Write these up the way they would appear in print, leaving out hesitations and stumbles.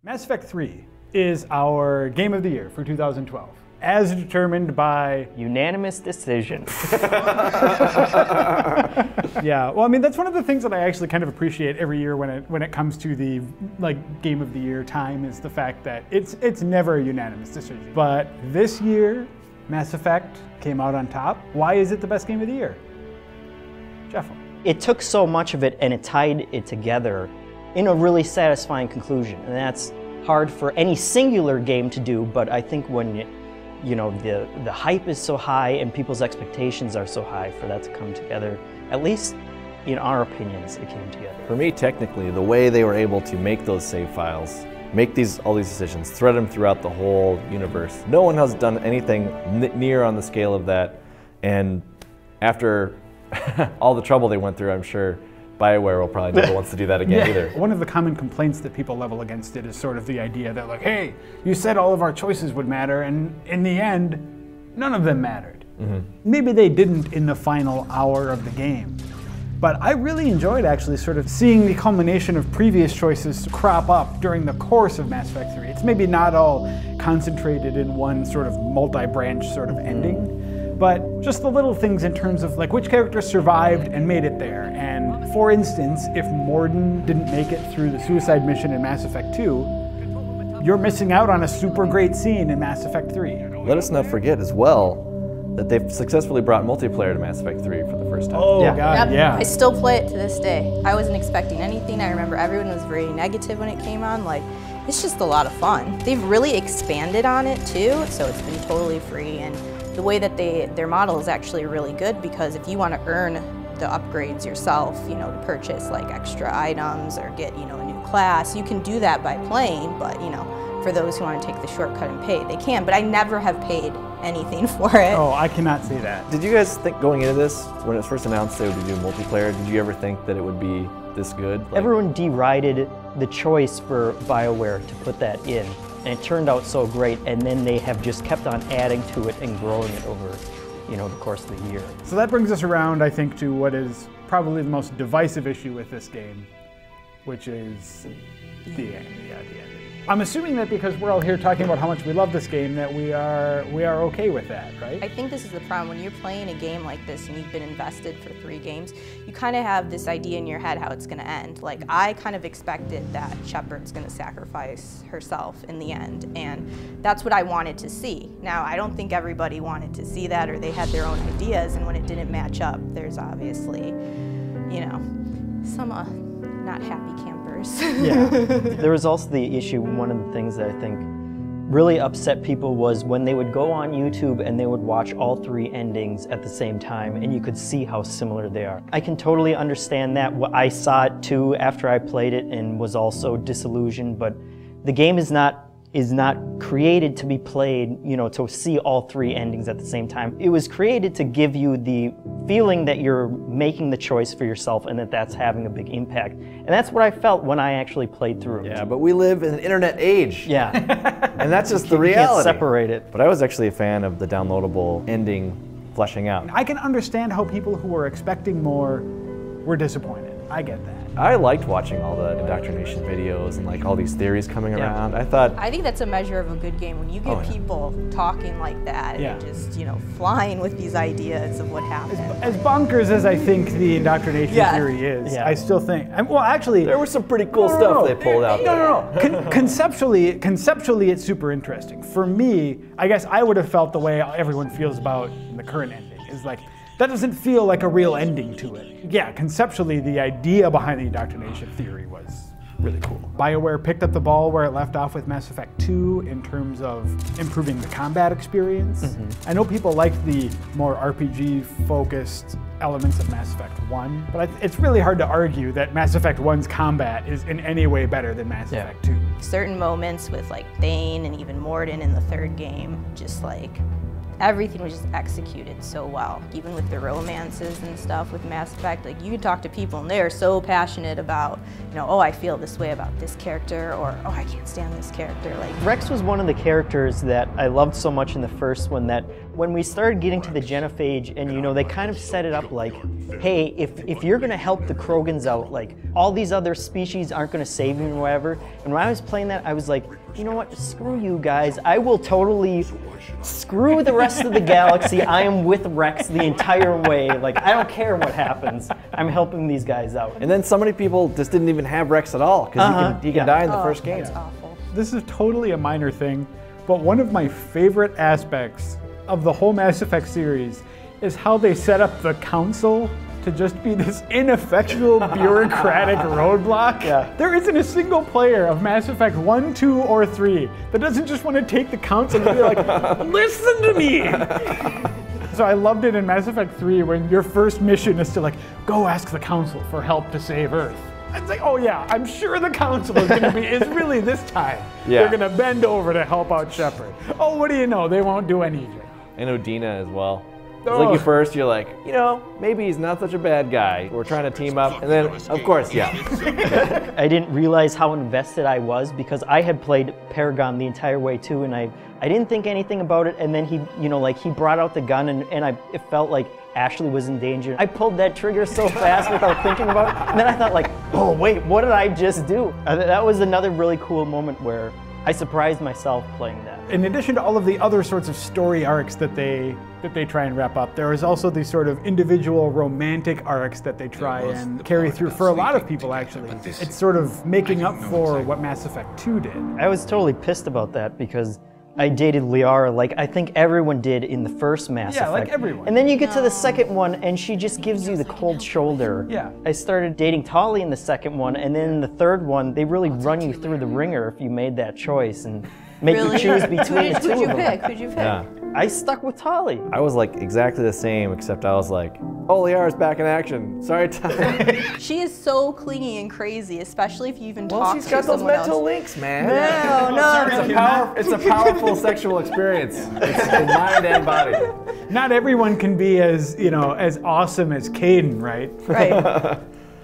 Mass Effect 3 is our game of the year for 2012, as determined by unanimous decision. Yeah, well, I mean, that's one of the things that I actually kind of appreciate every year when it comes to the game of the year time, is the fact that it's never a unanimous decision. But this year, Mass Effect came out on top. Why is it the best game of the year? Jeff? It took so much of it and it tied it together in a really satisfying conclusion, and that's hard for any singular game to do. But I think when the hype is so high and people's expectations are so high, for that to come together, at least in our opinions, it came together. For me, technically, the way they were able to make those save files, make all these decisions, thread them throughout the whole universe. No one has done anything near on the scale of that, and after all the trouble they went through, I'm sure BioWare will probably never wants to do that again either. One of the common complaints that people level against it is sort of the idea that, like, hey, you said all of our choices would matter, and in the end, none of them mattered. Mm-hmm. Maybe they didn't in the final hour of the game, but I really enjoyed actually sort of seeing the culmination of previous choices crop up during the course of Mass Effect 3. It's maybe not all concentrated in one sort of multi-branch sort of ending, but just the little things in terms of like which character survived and made it there. And for instance, if Mordin didn't make it through the suicide mission in Mass Effect 2, you're missing out on a super great scene in Mass Effect 3. Let us not forget as well that they've successfully brought multiplayer to Mass Effect 3 for the first time. Oh, yeah. God, yep. Yeah. I still play it to this day. I wasn't expecting anything. I remember everyone was very negative when it came on. Like, it's just a lot of fun. They've really expanded on it too, so it's been totally free. And the way that their model is actually really good, because if you want to earn the upgrades yourself, to purchase like extra items or get, a new class, you can do that by playing, but for those who want to take the shortcut and pay, they can, but I never have paid anything for it. Oh, I cannot say that. Did you guys think going into this, when it was first announced they would be doing multiplayer, did you ever think that it would be this good? Everyone derided the choice for BioWare to put that in, and it turned out so great, and then they have just kept on adding to it and growing it over the course of the year. So that brings us around, I think, to what is probably the most divisive issue with this game, which is the end. I'm assuming that because we're all here talking about how much we love this game, that we are okay with that, right? I think this is the problem. When you're playing a game like this and you've been invested for 3 games, you kind of have this idea in your head how it's going to end. Like, I kind of expected that Shepard's going to sacrifice herself in the end, and that's what I wanted to see. Now, I don't think everybody wanted to see that, or they had their own ideas, and when it didn't match up, there's obviously, some not happy campers. Yeah. There was also the issue, one of the things that I think really upset people was when they would go on YouTube and they would watch all 3 endings at the same time, and you could see how similar they are. I can totally understand that. I saw it too after I played it and was also disillusioned, but the game is not created to be played, to see all 3 endings at the same time. It was created to give you the feeling that you're making the choice for yourself and that's having a big impact. And that's what I felt when I actually played through it. Yeah, but we live in an internet age. Yeah. And that's just the reality. You can't separate it. But I was actually a fan of the downloadable ending fleshing out. I can understand how people who were expecting more were disappointed. I get that. I liked watching all the indoctrination videos and like all these theories coming around. I think that's a measure of a good game, when you get people talking like that and just, flying with these ideas of what happened. As bonkers as I think the indoctrination theory is, I still think, well, actually, there was some pretty cool stuff they pulled out there. Conceptually, it's super interesting. For me, I guess I would have felt the way everyone feels about the current ending, is like, that doesn't feel like a real ending to it. Yeah, conceptually, the idea behind the indoctrination theory was really cool. BioWare picked up the ball where it left off with Mass Effect 2 in terms of improving the combat experience. Mm-hmm. I know people like the more RPG-focused elements of Mass Effect 1, but it's really hard to argue that Mass Effect 1's combat is in any way better than Mass Effect 2. Certain moments with like Thane and even Mordin in the 3rd game, just like, everything was just executed so well. Even with the romances and stuff with Mass Effect, like you could talk to people and they're so passionate about, you know, oh, I feel this way about this character, or oh, I can't stand this character. Like Rex was one of the characters that I loved so much in the first one that when we started getting to the genophage and, you know, they kind of set it up like, hey, if you're gonna help the Krogans out, like all these other species aren't gonna save you or whatever. And when I was playing that, I was like, you know what, screw you guys. I will totally screw the rest of the galaxy. I am with Rex the entire way. Like, I don't care what happens. I'm helping these guys out. And then so many people just didn't even have Rex at all, because he can die in the first game. That's awful. This is totally a minor thing, but one of my favorite aspects of the whole Mass Effect series is how they set up the Council to just be this ineffectual bureaucratic roadblock. Yeah. There isn't a single player of Mass Effect 1, 2, or 3 that doesn't just want to take the Council and be like, listen to me! So I loved it in Mass Effect 3 when your first mission is to like, go ask the Council for help to save Earth. It's like, oh yeah, I'm sure the Council is really this time. Yeah. They're gonna bend over to help out Shepard. Oh, what do you know? They won't do anything. And Odina as well. It's like at first you're like, you know, maybe he's not such a bad guy. We're trying to team up, and then, of course, yeah. I didn't realize how invested I was because I had played Paragon the entire way too, and I didn't think anything about it, and then he, you know, like he brought out the gun and it felt like Ashley was in danger. I pulled that trigger so fast without thinking about it, and then I thought like, oh wait, what did I just do? That was another really cool moment where I surprised myself playing that. In addition to all of the other sorts of story arcs that they try and wrap up, there is also these sort of individual romantic arcs that they try and carry through for a lot of people, actually. It's sort of making up for what Mass Effect 2 did. I was totally pissed about that because I dated Liara like I think everyone did in the first Mass Effect. Yeah, like everyone. And then you get to the second one and she just gives you the cold shoulder. Yeah. I started dating Tali in the second one, and then in the third one, they really run you through the ringer if you made that choice and make you choose between the two of them. Who'd you pick? Yeah. I stuck with Tali. I was like exactly the same, except I was like, oh, Liara's back in action. Sorry, Ty. She is so clingy and crazy, especially if you even Well, talk she's to got those someone mental else. links, man. No. It's a powerful sexual experience. It's in mind and body. Not everyone can be as, you know, as awesome as Kaidan, right? Right.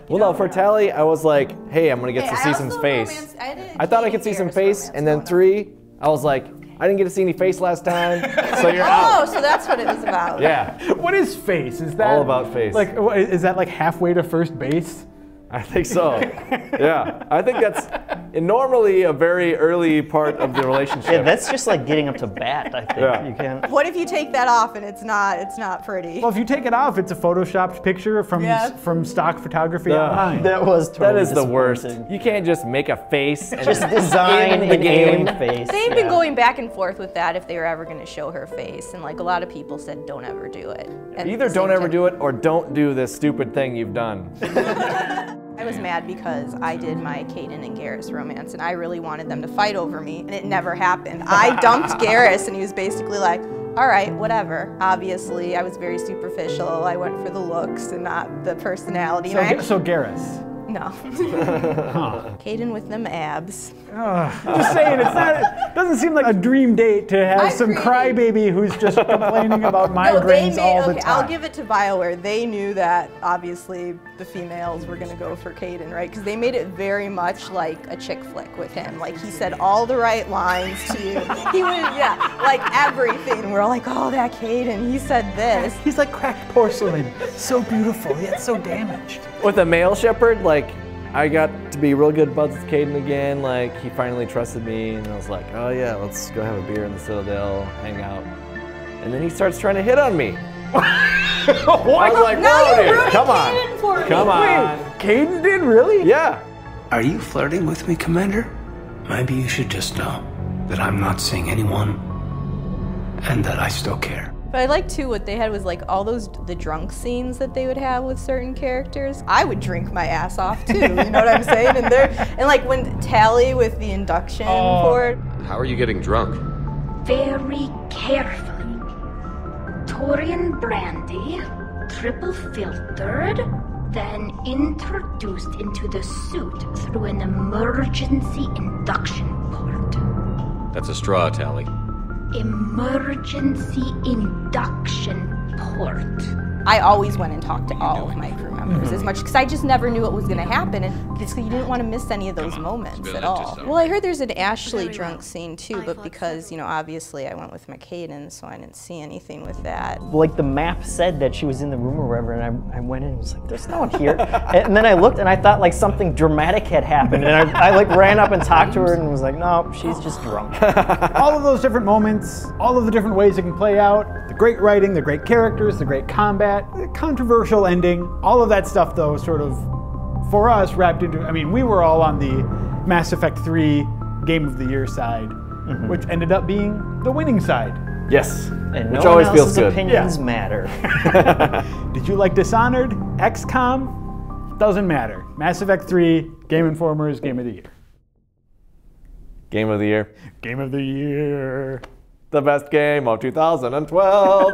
Well, no, for Tali, I was like, hey, I'm gonna get to see some face. I thought I could see some face, and then 3, I was like, I didn't get to see any face last time, so you're out. Oh, so that's what it was about. Yeah. What is face? Is that All about face. Like, is that like halfway to first base? I think so. Yeah. I think that's normally a very early part of the relationship. Yeah, that's just like getting up to bat, I think. Yeah. You can't. What if you take that off and it's not pretty? Well, if you take it off, it's a photoshopped picture from stock photography online. That was totally That is the worst. disappointing. You can't just make a face and Just design in the an game. alien face. They've been going back and forth with that if they were ever going to show her face, and like a lot of people said, don't ever do it. Either don't ever do it or don't do this stupid thing you've done. I was mad because I did my Kaidan and Garrus romance, and I really wanted them to fight over me, and it never happened. I dumped Garrus, and he was basically like, all right, whatever. Obviously, I was very superficial. I went for the looks and not the personality. So Garrus. No. Kaidan with them abs. I'm just saying, it doesn't seem like a dream date to have some crybaby who's just complaining about migraines all the time. I'll give it to BioWare. They knew that, obviously, the females were going to go for Kaidan, right? Because they made it very much like a chick flick with him. Like, he said all the right lines to you. He would, like everything. We're all like, oh, that Kaidan, he said this. He's like cracked porcelain. So beautiful, yet so damaged. With a male shepherd, like, I got to be real good buds with Kaidan again. Like, he finally trusted me, and I was like, oh yeah, let's go have a beer in the Citadel, hang out. And then he starts trying to hit on me. I was like, whoa, dude, come on. Come on. Wait, Kaidan did, really? Yeah. Are you flirting with me, Commander? Maybe you should just know that I'm not seeing anyone and that I still care. But I like too what they had was like all the drunk scenes that they would have with certain characters. I would drink my ass off too, you know what I'm saying? And like when Tali with the induction board. How are you getting drunk? Very carefully. Torian brandy, triple filtered, then introduced into the suit through an emergency induction port. That's a straw, Tali. emergency induction port. I always went and talked to all of my crew members as much, because I just never knew what was going to happen, and basically you didn't want to miss any of those moments at all. Well, I heard there's an Ashley drunk scene too, but because, you know, obviously I went with McCaden, so I didn't see anything with that. Like the map said that she was in the room or whatever, and I went in and was like, there's no one here. And then I looked and I thought like something dramatic had happened, and I like ran up and talked to her and was like, no, she's just drunk. All of those different moments, all of the different ways it can play out, the great writing, the great characters, the great combat, the controversial ending, all of that stuff though sort of, for us, wrapped into, I mean, we were all on the Mass Effect 3 Game of the Year side, which ended up being the winning side. Yes, And which no always one feels else's good. opinions matter. Did you like Dishonored, XCOM? Doesn't matter. Mass Effect 3, Game Informer's Game of the Year. Game of the year. Game of the Year. The best game of 2012.